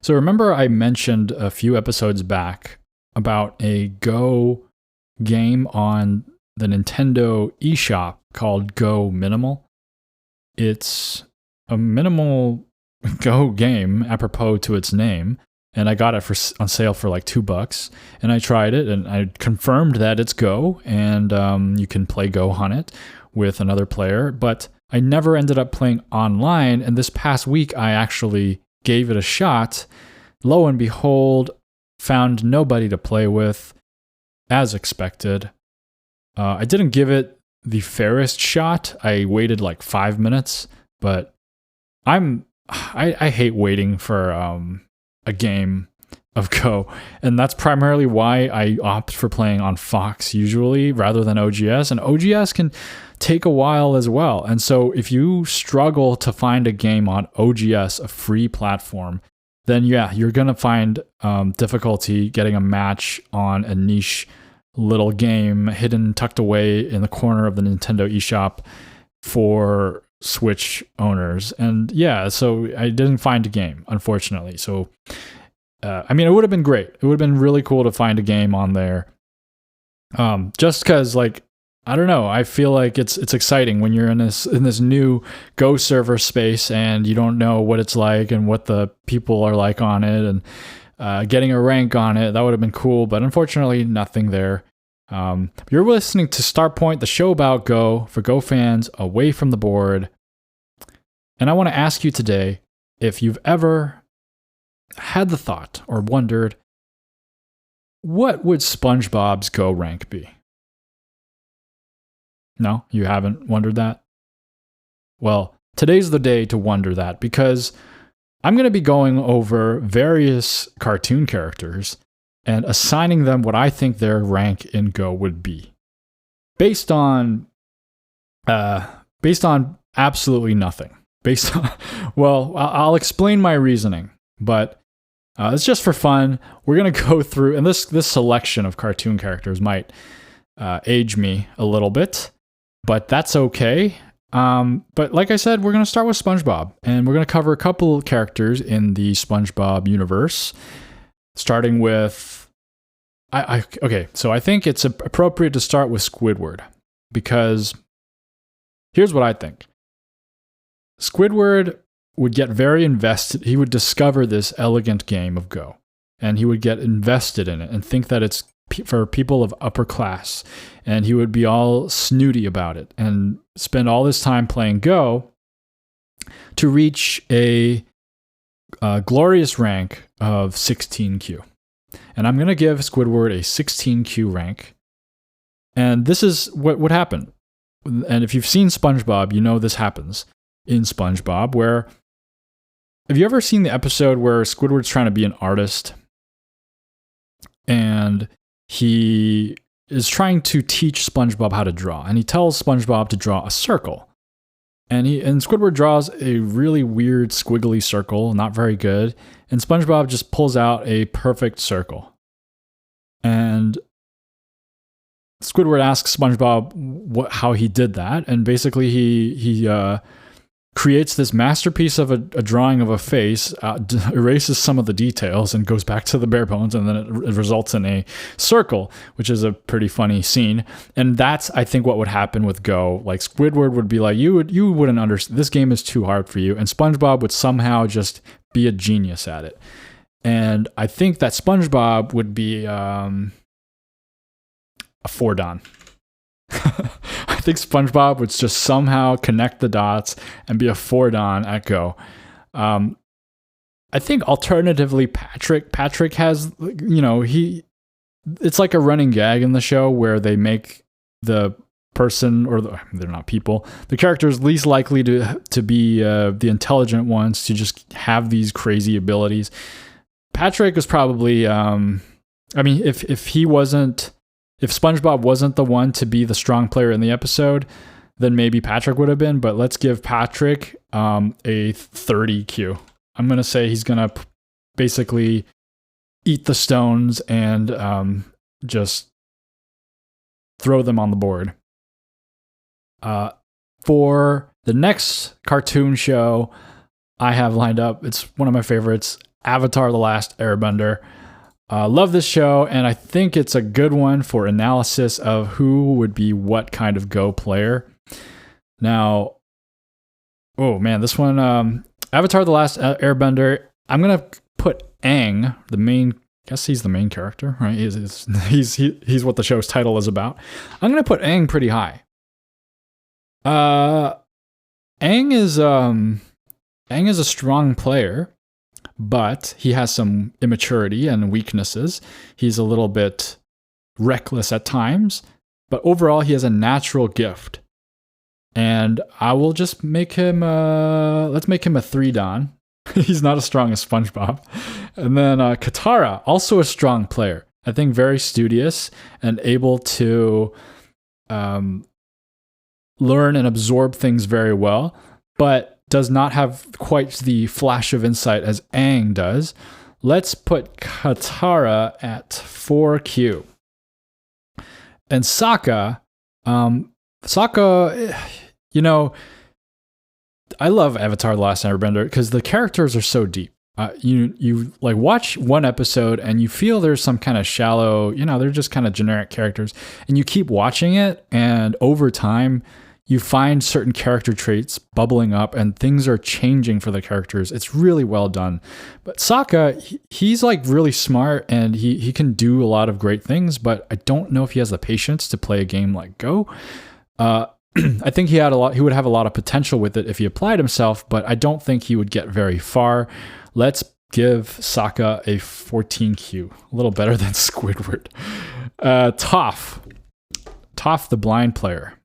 So remember I mentioned a few episodes back about a Go game on the Nintendo eShop called Go Minimal? It's a minimal Go game apropos to its name, and I got it on sale for like $2. And I tried it, and I confirmed that it's Go, and you can play Go on it with another player. But I never ended up playing online, and this past week I actually gave it a shot. Lo and behold, found nobody to play with, as expected. I didn't give it the fairest shot. I waited like 5 minutes, but I hate waiting for a game of Go, and that's primarily why I opt for playing on Fox usually rather than OGS, and OGS can take a while as well. And so if you struggle to find a game on OGS, a free platform, then yeah, you're going to find difficulty getting a match on a niche little game hidden, tucked away in the corner of the Nintendo eShop for Switch owners. And yeah, so I didn't find a game, unfortunately. So, I mean, it would have been great. It would have been really cool to find a game on there. Just because, like, I don't know, I feel like it's exciting when you're in this new Go server space and you don't know what it's like and what the people are like on it, and getting a rank on it, that would have been cool, but unfortunately nothing there. You're listening to Start Point, the show about Go for Go fans away from the board. And I want to ask you today if you've ever had the thought or wondered, what would SpongeBob's Go rank be? No, you haven't wondered that? Well, today's the day to wonder that, because I'm going to be going over various cartoon characters and assigning them what I think their rank in Go would be, based on absolutely nothing. Well, I'll explain my reasoning, but it's just for fun. We're going to go through, and this selection of cartoon characters might age me a little bit, but that's okay. But like I said, we're going to start with SpongeBob, and we're going to cover a couple characters in the SpongeBob universe, starting with... Okay, so I think it's appropriate to start with Squidward, because here's what I think. Squidward would get very invested. He would discover this elegant game of Go, and he would get invested in it and think that it's for people of upper class, and he would be all snooty about it and spend all his time playing Go to reach a glorious rank of 16Q. And I'm going to give Squidward a 16Q rank. And this is what would happen. And if you've seen SpongeBob, you know this happens in SpongeBob, where... Have you ever seen the episode where Squidward's trying to be an artist? And he is trying to teach SpongeBob how to draw. And he tells SpongeBob to draw a circle. And Squidward draws a really weird squiggly circle, not very good. And SpongeBob just pulls out a perfect circle. And Squidward asks SpongeBob how he did that. And basically he creates this masterpiece of a drawing of a face, erases some of the details, and goes back to the bare bones, and then it results in a circle, which is a pretty funny scene. And that's, I think, what would happen with Go. Like, Squidward would be like, you wouldn't understand, this game is too hard for you, and SpongeBob would somehow just be a genius at it. And I think that SpongeBob would be a 4-dan. I think SpongeBob would just somehow connect the dots and be a 4-dan at Go. I think alternatively, Patrick has, it's like a running gag in the show where they make the person, they're not people, the characters least likely to be the intelligent ones, to just have these crazy abilities. Patrick was probably, if SpongeBob wasn't the one to be the strong player in the episode, then maybe Patrick would have been, but let's give Patrick a 30Q. I'm going to say he's going to basically eat the stones and just throw them on the board. For the next cartoon show I have lined up, it's one of my favorites. Avatar: The Last Airbender. Love this show, and I think it's a good one for analysis of who would be what kind of Go player. Now, oh man, this one, Avatar: The Last Airbender. I'm gonna put Aang, the main. I guess he's the main character, right? He's what the show's title is about. I'm gonna put Aang pretty high. Aang is a strong player, but he has some immaturity and weaknesses. He's a little bit reckless at times, but overall he has a natural gift. And I will just make him let's make him a 3 Dan. He's not as strong as SpongeBob. And then Katara, also a strong player. I think very studious and able to learn and absorb things very well, but does not have quite the flash of insight as Aang does. Let's put Katara at 4Q. And Sokka, you know, I love Avatar: The Last Airbender because the characters are so deep. You like watch one episode and you feel there's some kind of shallow, they're just kind of generic characters, and you keep watching it, and over time you find certain character traits bubbling up and things are changing for the characters. It's really well done. But Sokka, he's like really smart and he can do a lot of great things, but I don't know if he has the patience to play a game like Go. I think he would have a lot of potential with it if he applied himself, but I don't think he would get very far. Let's give Sokka a 14Q, a little better than Squidward. Toph the blind player.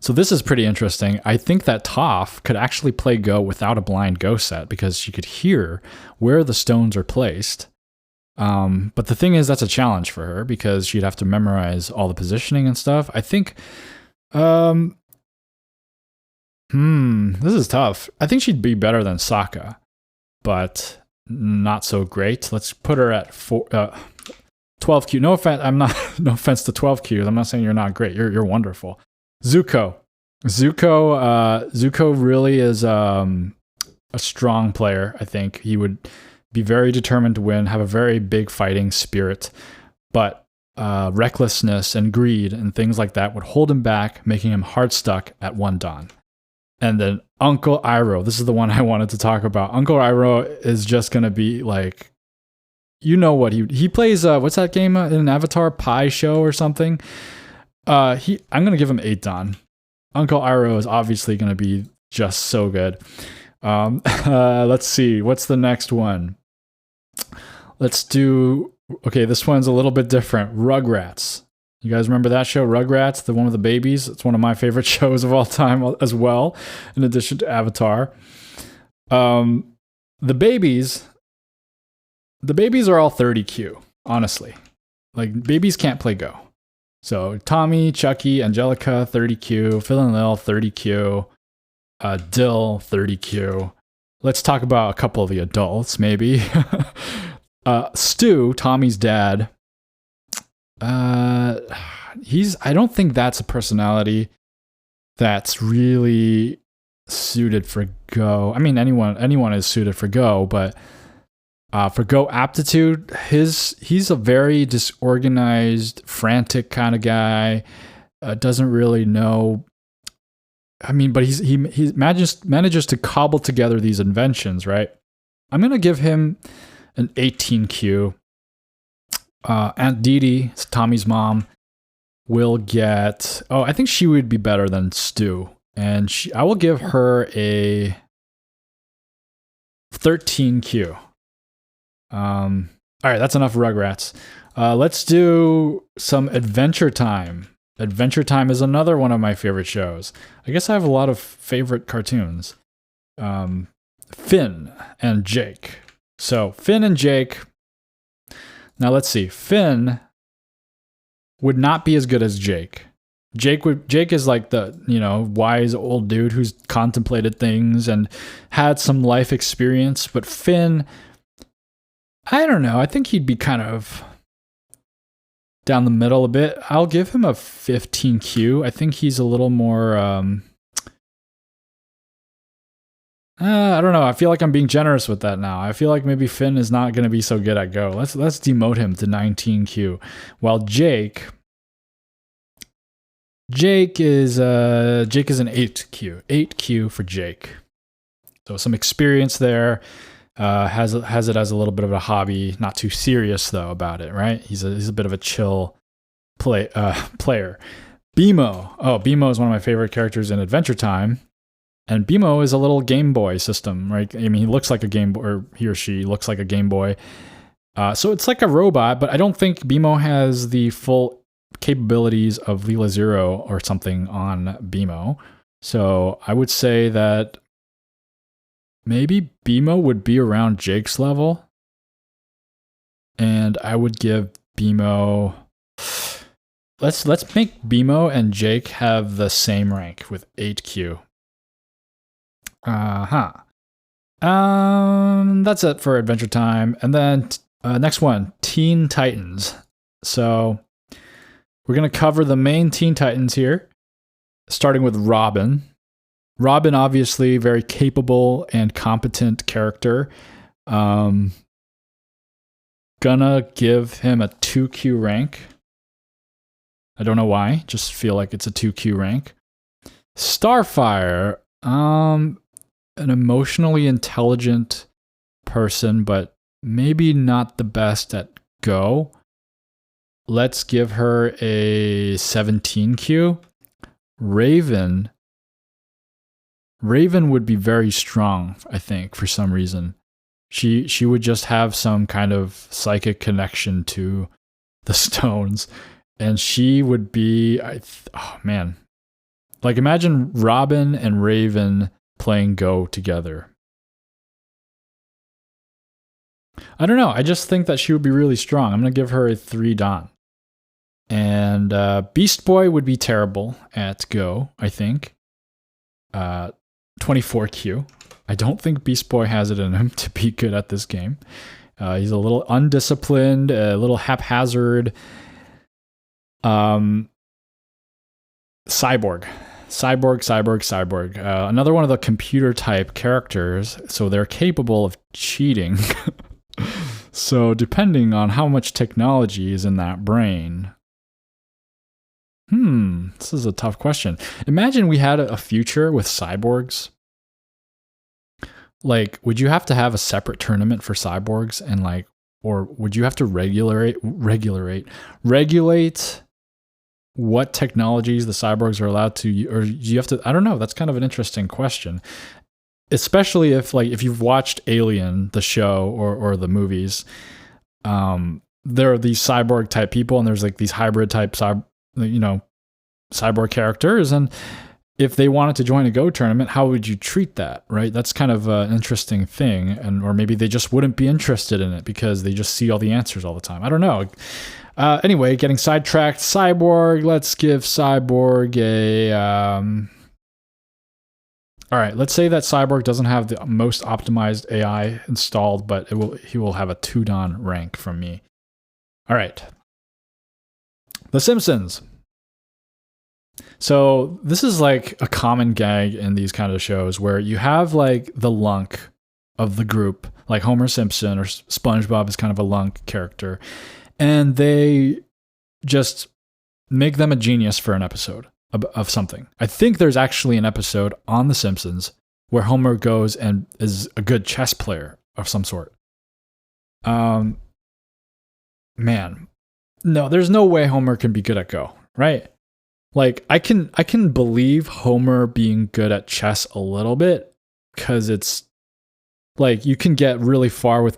So this is pretty interesting. I think that Toph could actually play Go without a blind Go set because she could hear where the stones are placed. But the thing is, that's a challenge for her because she'd have to memorize all the positioning and stuff. I think, this is tough. I think she'd be better than Sokka, but not so great. Let's put her at 12Q. No offense, no offense to 12Qs. I'm not saying you're not great. You're wonderful. Zuko really is a strong player. I think he would be very determined to win, have a very big fighting spirit, but recklessness and greed and things like that would hold him back, making him hard stuck at 1 Dan. And then Uncle Iroh, this is the one I wanted to talk about. Uncle Iroh is just going to be like, what he plays, what's that game in an Avatar Pie show or something? I'm going to give him 8 Dan. Uncle Iroh is obviously going to be just so good. Let's see. What's the next one? Let's do... Okay, this one's a little bit different. Rugrats. You guys remember that show, Rugrats? The one with the babies? It's one of my favorite shows of all time as well, in addition to Avatar. The babies are all 30Q, honestly. Like, babies can't play Go. So Tommy, Chucky, Angelica, 30Q, Phil and Lil, 30Q, Dill, 30Q. Let's talk about a couple of the adults, maybe. Stu, Tommy's dad. I don't think that's a personality that's really suited for Go. I mean, anyone is suited for Go, but for Go aptitude, he's a very disorganized, frantic kind of guy. Doesn't really know. I mean, but he manages to cobble together these inventions, right? I'm gonna give him an 18Q. Aunt Dee Dee, Tommy's mom, will get. Oh, I think she would be better than Stu, and I will give her a 13Q. All right, that's enough Rugrats. Let's do some Adventure Time. Adventure Time is another one of my favorite shows. I guess I have a lot of favorite cartoons. Finn and Jake. So Finn and Jake. Now let's see. Finn would not be as good as Jake. Jake is like the, wise old dude who's contemplated things and had some life experience, but Finn, I don't know. I think he'd be kind of down the middle a bit. I'll give him a 15Q. I think he's a little more I don't know. I feel like I'm being generous with that now. I feel like maybe Finn is not going to be so good at Go. Let's demote him to 19Q. While Jake is an 8Q. 8Q for Jake. So some experience there. Has it as a little bit of a hobby. Not too serious though about it, right? He's a bit of a chill player. BMO. Oh, BMO is one of my favorite characters in Adventure Time. And BMO is a little Game Boy system, right? I mean, he looks like a Game Boy, or he or she looks like a Game Boy. So it's like a robot, but I don't think BMO has the full capabilities of Leela Zero or something on BMO. So I would say that maybe BMO would be around Jake's level. And I would give BMO... Let's make BMO and Jake have the same rank with 8Q. That's it for Adventure Time. And then next one, Teen Titans. So we're going to cover the main Teen Titans here, starting with Robin. Robin, obviously, very capable and competent character. Gonna give him a 2Q rank. I don't know why, just feel like it's a 2Q rank. Starfire, an emotionally intelligent person, but maybe not the best at Go. Let's give her a 17Q. Raven would be very strong, I think, for some reason. She would just have some kind of psychic connection to the stones, and she would be, oh man. Like, imagine Robin and Raven playing Go together. I don't know. I just think that she would be really strong. I'm going to give her a 3 Don. And Beast Boy would be terrible at Go, I think. 24Q. I don't think Beast Boy has it in him to be good at this game. He's a little undisciplined, a little haphazard. Cyborg. Another one of the computer type characters, so they're capable of cheating. So depending on how much technology is in that brain. This is a tough question. Imagine we had a future with cyborgs. Like, would you have to have a separate tournament for cyborgs, and like, or would you have to regulate what technologies the cyborgs are allowed to, or do you have to, I don't know, that's kind of an interesting question. Especially if you've watched Alien, the show, or the movies, there are these cyborg type people, and there's like these hybrid type cyborg characters, and if they wanted to join a Go tournament, how would you treat that, right? That's kind of an interesting thing, or maybe they just wouldn't be interested in it because they just see all the answers all the time. I don't know. Anyway, getting sidetracked. Cyborg. Let's give Cyborg a... All right, let's say that Cyborg doesn't have the most optimized AI installed, but he will have a 2 Don rank from me. All right. The Simpsons. So this is like a common gag in these kind of shows where you have like the lunk of the group, like Homer Simpson or Spongebob is kind of a lunk character, and they just make them a genius for an episode of something. I think there's actually an episode on The Simpsons where Homer goes and is a good chess player of some sort. Man, no, there's no way Homer can be good at Go, right? Like, I can believe Homer being good at chess a little bit, because it's like you can get really far with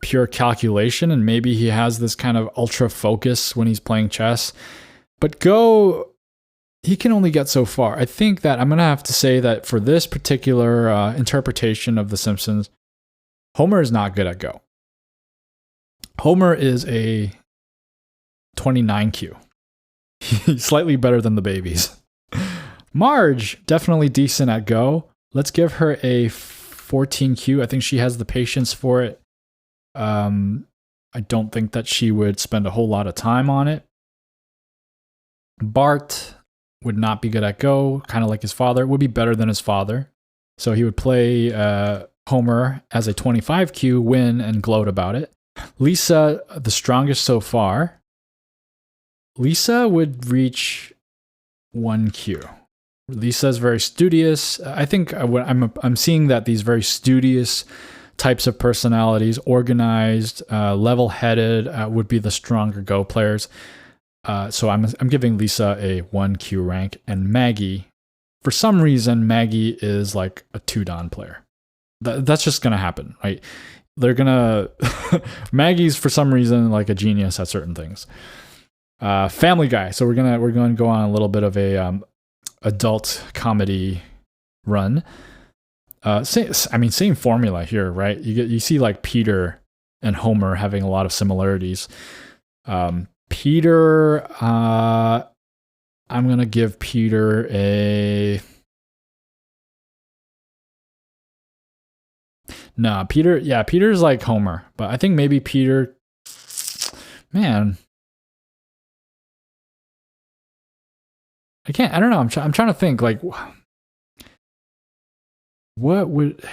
pure calculation, and maybe he has this kind of ultra focus when he's playing chess. But Go, he can only get so far. I think that I'm going to have to say that for this particular interpretation of The Simpsons, Homer is not good at Go. Homer is a 29Q. He's slightly better than the babies. Marge, definitely decent at Go. Let's give her a 14Q. I think she has the patience for it. I don't think that she would spend a whole lot of time on it. Bart would not be good at Go, kind of like his father. Would be better than his father. So he would play Homer as a 25Q, win, and gloat about it. Lisa, the strongest so far. Lisa would reach 1Q. Lisa's very studious. I think I'm seeing that these very studious types of personalities, organized, level-headed, would be the stronger Go players. So I'm giving Lisa a 1Q rank, and Maggie, for some reason, Maggie is like a 2-Dan player. That's just gonna happen, right? They're gonna Maggie's for some reason like a genius at certain things. Family Guy. So we're going to go on a little bit of a adult comedy run. Same formula here, right? You see like Peter and Homer having a lot of similarities. Peter, I'm gonna give Peter a. Nah, Peter. Yeah, Peter's like Homer, but I think maybe Peter. Man, I don't know. I'm trying to think. Like, what would?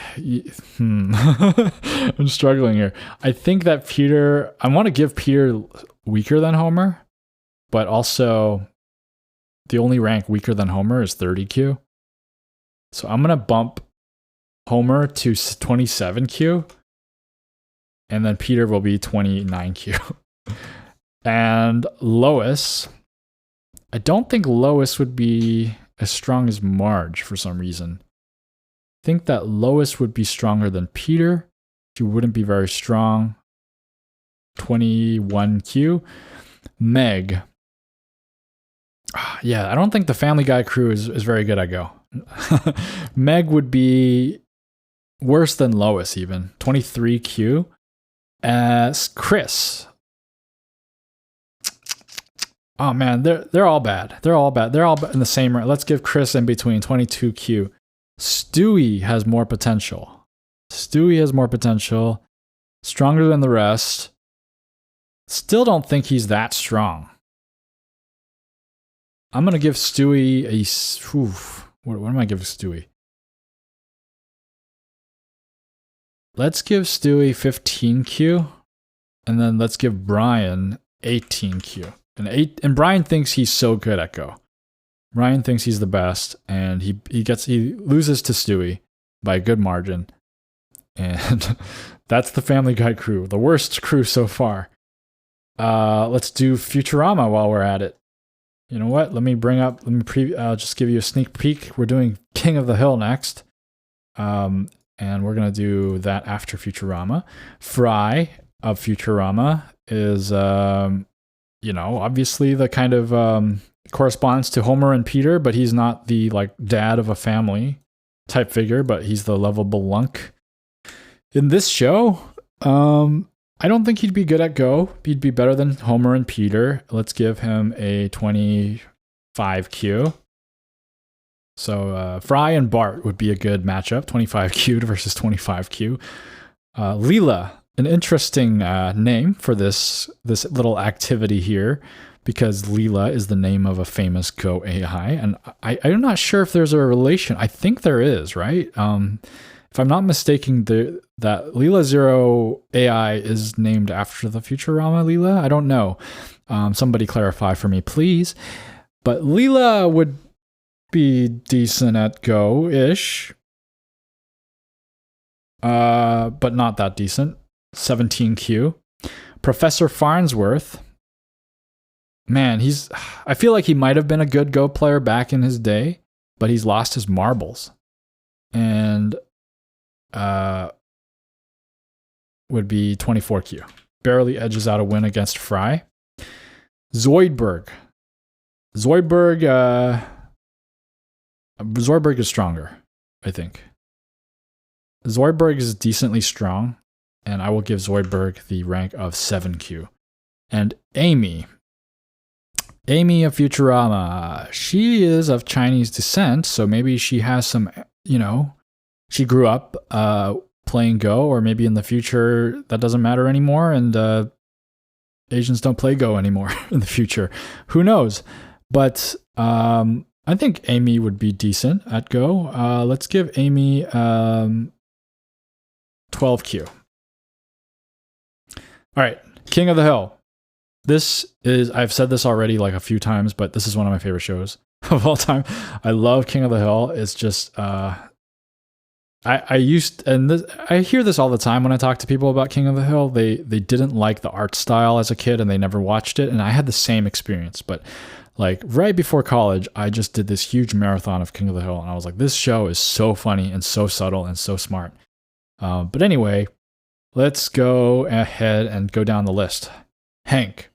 I'm struggling here. I think that Peter. I want to give Peter weaker than Homer, but also the only rank weaker than Homer is 30Q. So I'm gonna bump Homer to 27Q, and then Peter will be 29Q. And Lois. I don't think Lois would be as strong as Marge for some reason. I think that Lois would be stronger than Peter. She wouldn't be very strong. 21Q. Meg. Yeah, I don't think the Family Guy crew is very good at Go. Meg would be worse than Lois even. 23Q. As Chris. Oh man, they're all bad. They're all bad. They're all in the same rank. Let's give Chris in between 22Q. Stewie has more potential. Stewie has more potential. Stronger than the rest. Still don't think he's that strong. I'm gonna give Stewie a. What am I giving Stewie? Let's give Stewie 15Q, and then let's give Brian 18Q. And Brian thinks he's so good at Go. Brian thinks he's the best, and he loses to Stewie by a good margin. And that's the Family Guy crew, the worst crew so far. Let's do Futurama while we're at it. You know what? I'll just give you a sneak peek. We're doing King of the Hill next. And we're going to do that after Futurama. Fry of Futurama is, obviously the kind of corresponds to Homer and Peter, but he's not the like dad of a family type figure, but he's the lovable lunk. In this show, I don't think he'd be good at Go. He'd be better than Homer and Peter. Let's give him a 25Q. So Fry and Bart would be a good matchup, 25Q versus 25Q. Leela, an interesting name for this little activity here, because Leela is the name of a famous Go AI, and I'm not sure if there's a relation. I think there is, right? If I'm not mistaken, that Leela Zero AI is named after the Futurama Leela. I don't know. Somebody clarify for me, please. But Leela would be decent at Go-ish, but not that decent. 17Q. Professor Farnsworth. Man, I feel like he might have been a good Go player back in his day, but he's lost his marbles. And would be 24Q. Barely edges out a win against Fry. Zoidberg. Zoidberg is stronger, I think. Zoidberg is decently strong, and I will give Zoidberg the rank of 7Q. And Amy of Futurama, she is of Chinese descent, so maybe she has some, she grew up playing Go, or maybe in the future that doesn't matter anymore, and Asians don't play Go anymore in the future. Who knows? But I I think Amy would be decent at Go. Let's give Amy 12Q. All right, King of the Hill. This is, I've said this already like a few times, but this is one of my favorite shows of all time. I love King of the Hill. It's just, I hear this all the time when I talk to people about King of the Hill. They didn't like the art style as a kid and they never watched it. And I had the same experience, but like right before college, I just did this huge marathon of King of the Hill. And I was like, this show is so funny and so subtle and so smart. But anyway, let's go ahead and go down the list. Hank.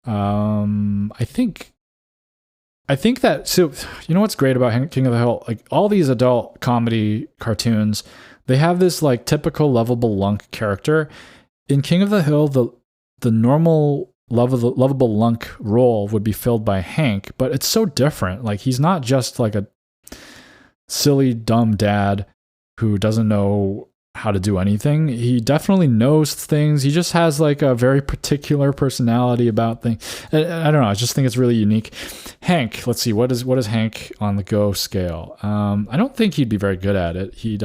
I think that, so you know what's great about King of the Hill? Like all these adult comedy cartoons, they have this like typical lovable lunk character. In King of the Hill, the normal lovable lunk role would be filled by Hank, but it's so different. Like he's not just like a silly dumb dad who doesn't know how to do anything. He definitely knows things. He just has like a very particular personality about things. I don't know. I just think it's really unique. Hank, let's see. What is Hank on the Go scale? I don't think he'd be very good at it. He'd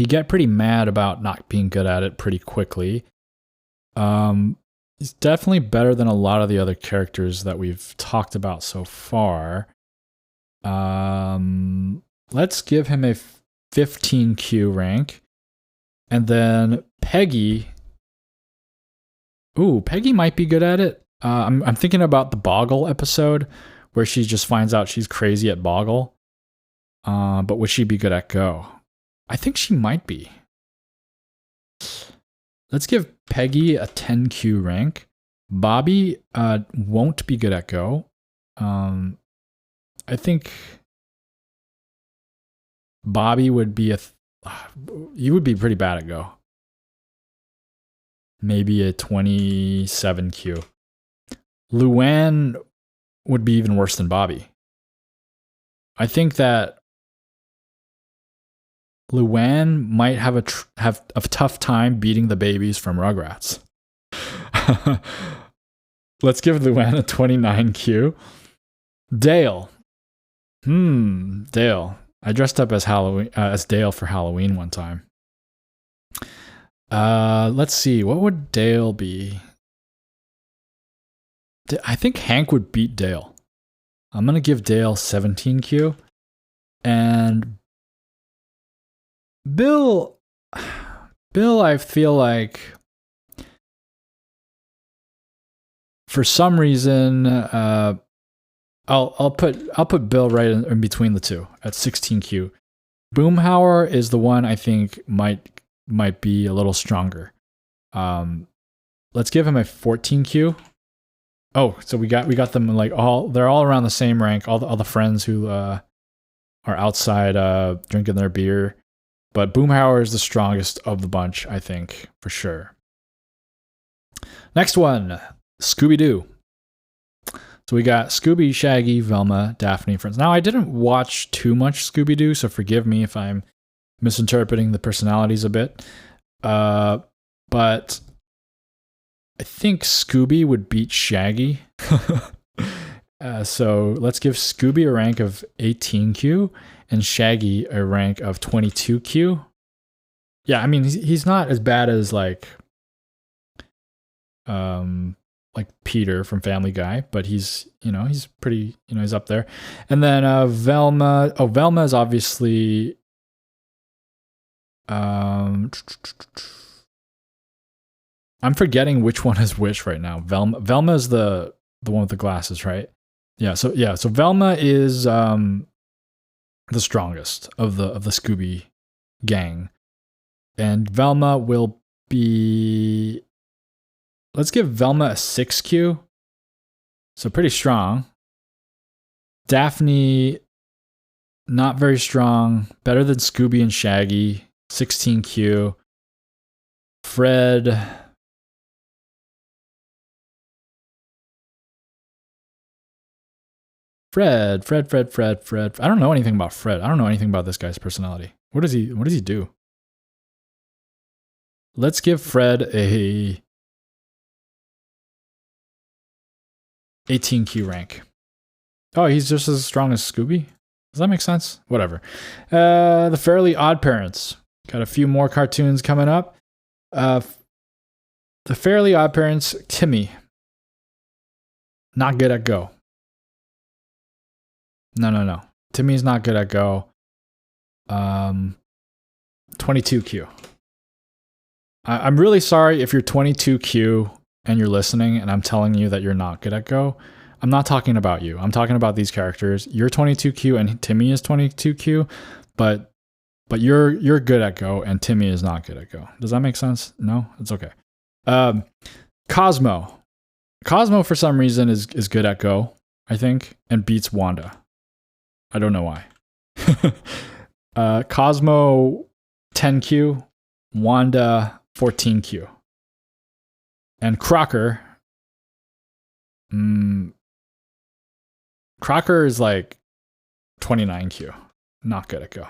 get pretty mad about not being good at it pretty quickly. He's definitely better than a lot of the other characters that we've talked about so far. Let's give him a 15Q rank. And then Peggy. Ooh, Peggy might be good at it. I'm thinking about the Boggle episode where she just finds out she's crazy at Boggle. But would she be good at Go? I think she might be. Let's give Peggy a 10Q rank. Bobby won't be good at Go. I think Bobby would be you would be pretty bad at Go. Maybe a 27Q. Luann would be even worse than Bobby. I think that Luann might have a tough time beating the babies from Rugrats. Let's give Luann a 29Q. Dale. Dale. I dressed up as Dale for Halloween one time. Let's see. What would Dale be? I think Hank would beat Dale. I'm going to give Dale 17Q. And Bill, I feel like for some reason, I'll put Bill right in between the two at 16Q. Boomhauer is the one I think might be a little stronger. Let's give him a 14Q. Oh, so we got them like they're all around the same rank. All the friends who are outside drinking their beer, but Boomhauer is the strongest of the bunch, I think, for sure. Next one, Scooby-Doo. So we got Scooby, Shaggy, Velma, Daphne, friends. Now, I didn't watch too much Scooby-Doo, so forgive me if I'm misinterpreting the personalities a bit. But I think Scooby would beat Shaggy. So let's give Scooby a rank of 18Q and Shaggy a rank of 22Q. Yeah, I mean, he's not as bad as like Peter from Family Guy, but he's pretty, he's up there. And then Velma. Oh, Velma is obviously I'm forgetting which one is which right now. Velma is the one with the glasses, right? Yeah, so Velma is the strongest of the Scooby gang. And Velma will be, let's give Velma a 6Q. So pretty strong. Daphne, not very strong. Better than Scooby and Shaggy. 16Q. Fred. I don't know anything about Fred. I don't know anything about this guy's personality. What does he do? Let's give Fred a 18Q rank. Oh, he's just as strong as Scooby? Does that make sense? Whatever. The Fairly Odd Parents. Got a few more cartoons coming up. The Fairly Odd Parents, Timmy. Not good at Go. No. Timmy's not good at Go. 22Q. I'm really sorry if you're 22Q and you're listening and I'm telling you that you're not good at Go. I'm not talking about you. I'm talking about these characters. You're 22Q and Timmy is 22Q, but you're good at Go and Timmy is not good at Go. Does that make sense? No? It's okay. Cosmo. Cosmo for some reason is good at Go, I think, and beats Wanda. I don't know why. Cosmo 10Q, Wanda 14Q. And Crocker. Crocker is like 29Q. Not good at Go.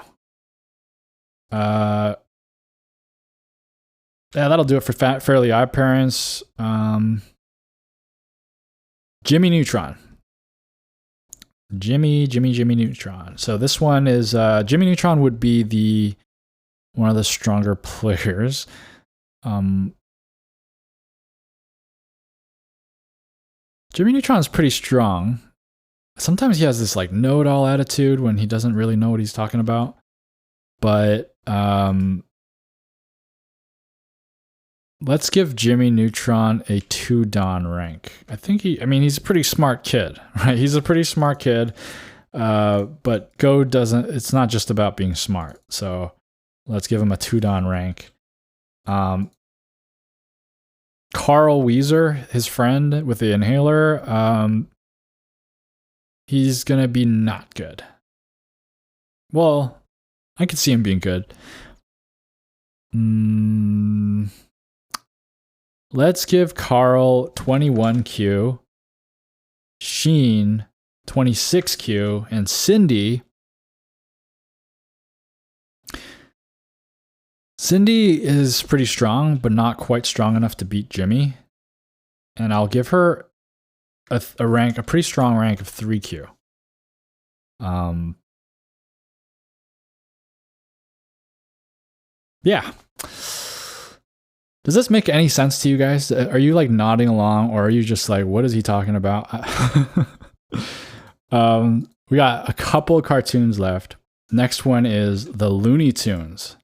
Yeah, that'll do it for Fairly Odd Parents. Jimmy Neutron. Jimmy Neutron. So this one is Jimmy Neutron would be one of the stronger players. Jimmy Neutron's pretty strong. Sometimes he has this like know-it-all attitude when he doesn't really know what he's talking about. But let's give Jimmy Neutron a 2 Dan rank. I think he's a pretty smart kid, right? He's a pretty smart kid. But Go doesn't, it's not just about being smart. So let's give him a 2 Dan rank. Carl Weezer, his friend with the inhaler, he's going to be not good. Well, I could see him being good. Let's give Carl 21Q, Sheen 26Q, and Cindy. Cindy is pretty strong, but not quite strong enough to beat Jimmy. And I'll give her a pretty strong rank of 3Q. Yeah. Does this make any sense to you guys? Are you like nodding along, or are you just like, what is he talking about? We got a couple of cartoons left. Next one is the Looney Tunes.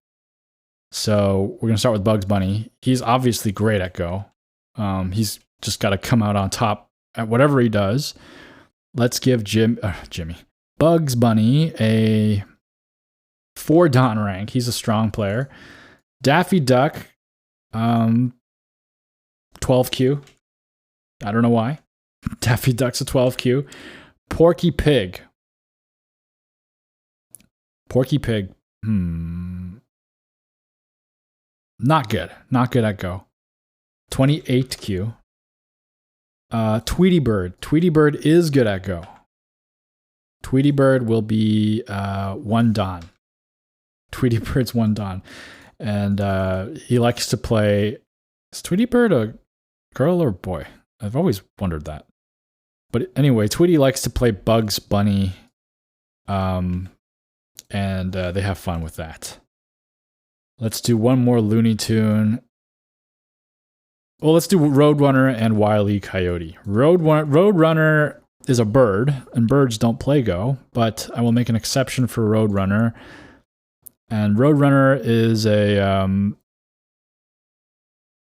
So we're going to start with Bugs Bunny. He's obviously great at Go. He's just got to come out on top at whatever he does. Let's give Bugs Bunny a 4 Dan rank. He's a strong player. Daffy Duck, 12Q. I don't know why. Daffy Duck's a 12Q. Porky Pig. Not good. Not good at Go. 28Q. Tweety Bird. Tweety Bird is good at Go. Tweety Bird will be 1 Dan. Tweety Bird's 1 Dan. And he likes to play... Is Tweety Bird a girl or boy? I've always wondered that. But anyway, Tweety likes to play Bugs Bunny. And they have fun with that. Let's do one more Looney Tune. Well, let's do Roadrunner and Wile E. Coyote. Roadrunner is a bird, and birds don't play Go, but I will make an exception for Roadrunner. And Roadrunner is a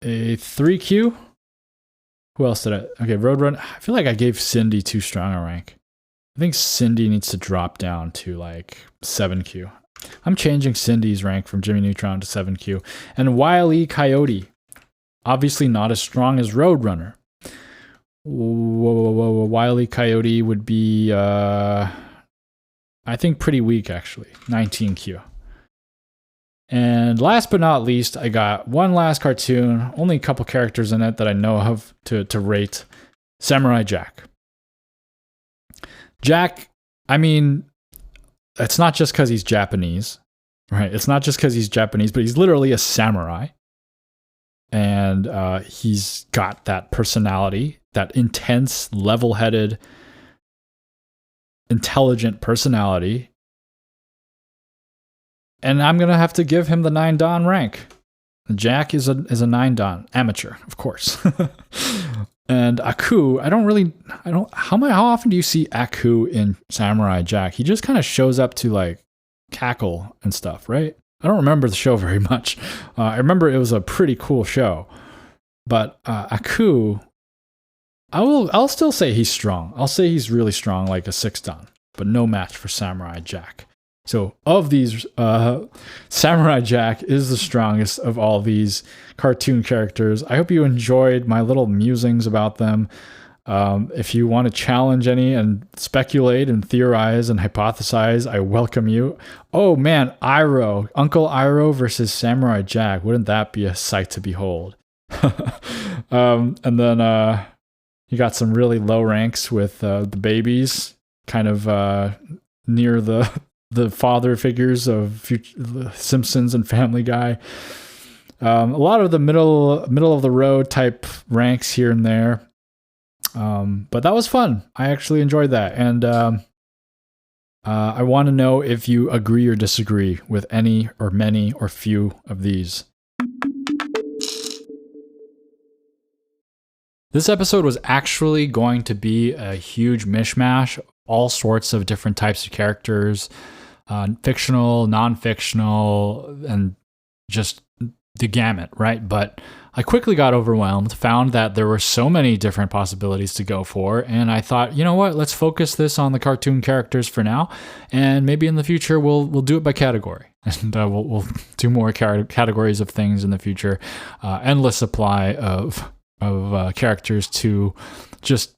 3Q. Who else did I? Okay, Roadrunner. I feel like I gave Cindy too strong a rank. I think Cindy needs to drop down to like 7Q. I'm changing Cindy's rank from Jimmy Neutron to 7Q. And Wile E. Coyote. Obviously not as strong as Roadrunner. Wile E. Coyote would be, I think, pretty weak, actually. 19Q. And last but not least, I got one last cartoon. Only a couple characters in it that I know of to rate. Samurai Jack. Jack, I mean... It's not just because he's Japanese, right? It's not just because he's Japanese, but he's literally a samurai. And he's got that personality, that intense, level-headed, intelligent personality. And I'm going to have to give him the 9 Dan rank. Jack is a 9 Dan, amateur, of course. And Aku, how often do you see Aku in Samurai Jack? He just kind of shows up to like cackle and stuff, right? I don't remember the show very much. I remember it was a pretty cool show. But Aku, I'll still say he's strong. I'll say he's really strong, like a 6 Dan, but no match for Samurai Jack. So of these, Samurai Jack is the strongest of all these cartoon characters. I hope you enjoyed my little musings about them. If you want to challenge any and speculate and theorize and hypothesize, I welcome you. Oh man, Uncle Iroh versus Samurai Jack. Wouldn't that be a sight to behold? And then you got some really low ranks with the babies, kind of near the father figures of Simpsons and Family Guy. A lot of the middle of the road type ranks here and there. But that was fun. I actually enjoyed that. And I want to know if you agree or disagree with any or many or few of these. This episode was actually going to be a huge mishmash, all sorts of different types of characters, fictional, non-fictional, and just the gamut, right? But I quickly got overwhelmed, found that there were so many different possibilities to go for, and I thought, you know what, let's focus this on the cartoon characters for now, and maybe in the future we'll do it by category, and we'll do more categories of things in the future. Endless supply of characters to just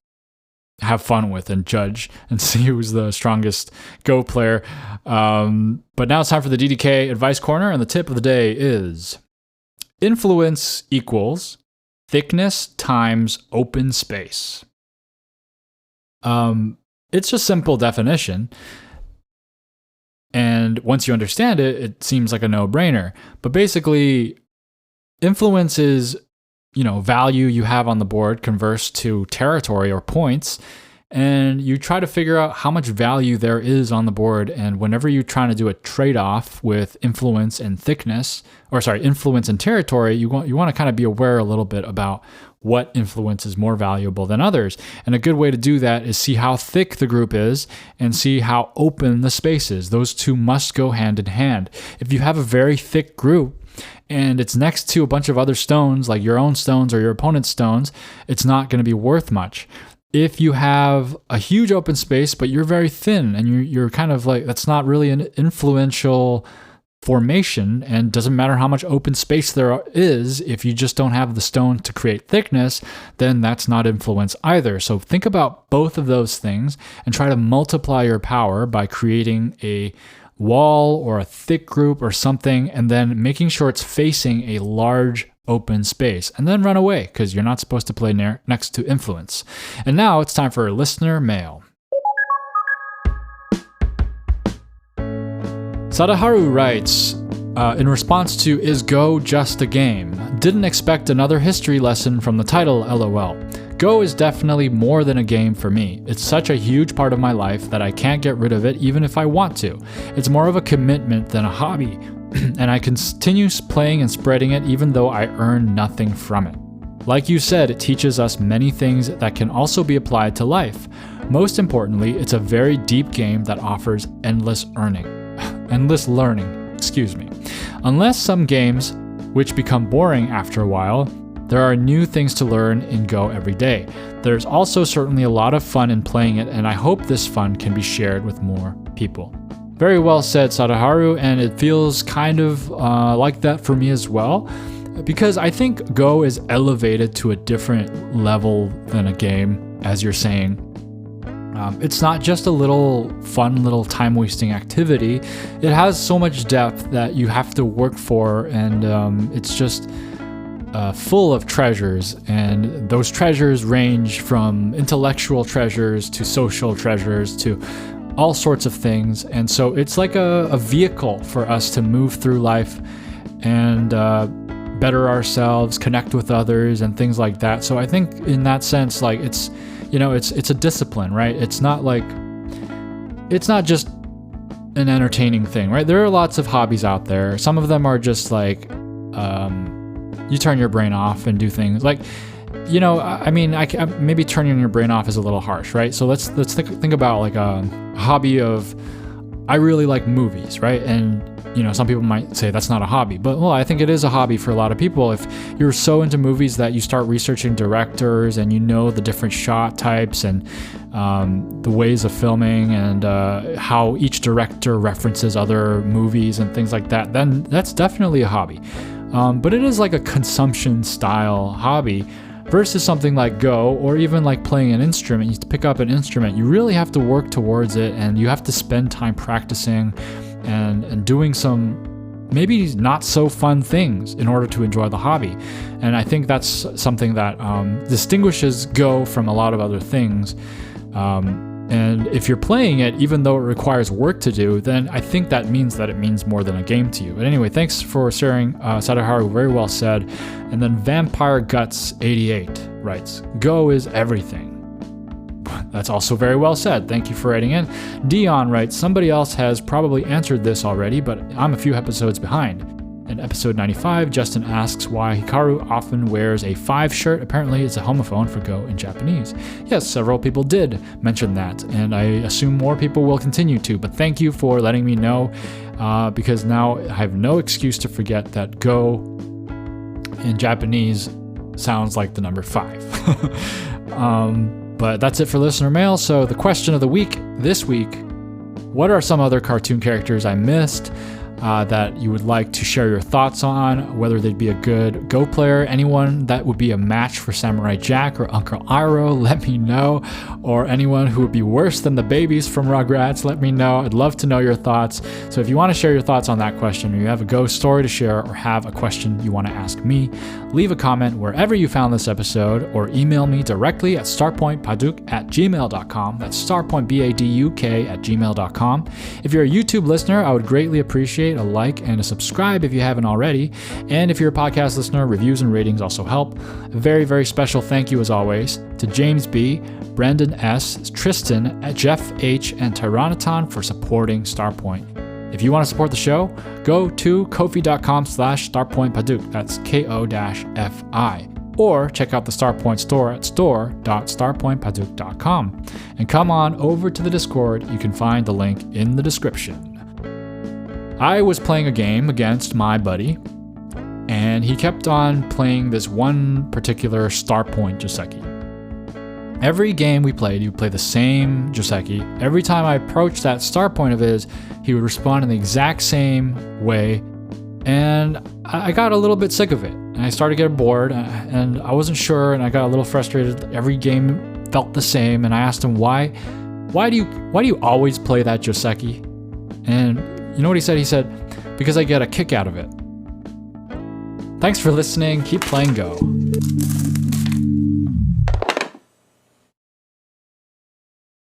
have fun with and judge and see who's the strongest Go player. But now it's time for the DDK Advice Corner, and the tip of the day is influence equals thickness times open space. It's a simple definition, and once you understand it, it seems like a no-brainer. But basically, influence is value you have on the board converse to territory or points, and you try to figure out how much value there is on the board. And whenever you're trying to do a trade-off with influence and influence and territory, you want to kind of be aware a little bit about what influence is more valuable than others. And a good way to do that is see how thick the group is and see how open the space is. Those two must go hand in hand. If you have a very thick group and it's next to a bunch of other stones, like your own stones or your opponent's stones, it's not going to be worth much. If you have a huge open space, but you're very thin and you're kind of like, that's not really an influential formation, and doesn't matter how much open space there is, if you just don't have the stone to create thickness, then that's not influence either. So think about both of those things and try to multiply your power by creating a wall or a thick group or something, and then making sure it's facing a large open space, and then run away, because you're not supposed to play next to influence. And now it's time for listener mail. Sadaharu writes, in response to Is Go Just a Game? Didn't expect another history lesson from the title, LOL. Go is definitely more than a game for me. It's such a huge part of my life that I can't get rid of it even if I want to. It's more of a commitment than a hobby, and I continue playing and spreading it even though I earn nothing from it. Like you said, it teaches us many things that can also be applied to life. Most importantly, it's a very deep game that offers endless learning. Unless some games, which become boring after a while, there are new things to learn in Go every day. There's also certainly a lot of fun in playing it, and I hope this fun can be shared with more people. Very well said, Sadaharu, and it feels kind of like that for me as well, because I think Go is elevated to a different level than a game, as you're saying. It's not just a little fun, little time-wasting activity. It has so much depth that you have to work for, and it's just full of treasures. And those treasures range from intellectual treasures to social treasures to all sorts of things. And so it's like a vehicle for us to move through life and better ourselves, connect with others, and things like that. So I think in that sense, like it's a discipline, right? It's not like it's not just an entertaining thing, right? There are lots of hobbies out there. Some of them are just like, you turn your brain off and do things like, maybe turning your brain off is a little harsh, right? So let's think about like a hobby of, I really like movies, right? And some people might say that's not a hobby, but I think it is a hobby for a lot of people. If you're so into movies that you start researching directors and the different shot types and the ways of filming and how each director references other movies and things like that, then that's definitely a hobby. But it is like a consumption style hobby versus something like Go, or even like playing an instrument. You pick up an instrument, you really have to work towards it, and you have to spend time practicing and doing some maybe not so fun things in order to enjoy the hobby. And I think that's something that distinguishes Go from a lot of other things. And if you're playing it, even though it requires work to do, then I think that means more than a game to you. But anyway, thanks for sharing, Sadaharu, very well said. And then Vampire Guts 88 writes, Go is everything. That's also very well said. Thank you for writing in. Dion writes, somebody else has probably answered this already, but I'm a few episodes behind. In episode 95, Justin asks why Hikaru often wears a 5 shirt. Apparently, it's a homophone for Go in Japanese. Yes, several people did mention that, and I assume more people will continue to, but thank you for letting me know, because now I have no excuse to forget that Go in Japanese sounds like the number 5. But that's it for listener mail. So the question of the week this week, what are some other cartoon characters I missed that you would like to share your thoughts on, whether they'd be a good Go player, anyone that would be a match for Samurai Jack or Uncle Iroh, let me know, or anyone who would be worse than the babies from Rugrats, let me know. I'd love to know your thoughts. So if you want to share your thoughts on that question, or you have a Go story to share, or have a question you want to ask me, leave a comment wherever you found this episode, or email me directly at starpointpaduk@gmail.com. That's starpointbaduk@gmail.com. If you're a YouTube listener, I would greatly appreciate a like and a subscribe if you haven't already. And if you're a podcast listener, reviews and ratings also help. A very, very special thank you as always to James B., Brendan S., Tristan, Jeff H., and Tyraniton for supporting Starpoint. If you want to support the show, go to ko-fi.com/starpointpaduk. That's KO-FI. Or check out the Starpoint store at store.starpointpaduk.com. And come on over to the Discord. You can find the link in the description. I was playing a game against my buddy, and he kept on playing this one particular Starpoint Joseki. Every game we played, he would play the same Joseki. Every time I approached that Starpoint of his, he would respond in the exact same way, and I got a little bit sick of it. And I started to get bored, and I wasn't sure, and I got a little frustrated. Every game felt the same, and I asked him, why do you always play that Joseki? And you know what he said? He said, because I get a kick out of it. Thanks for listening. Keep playing Go.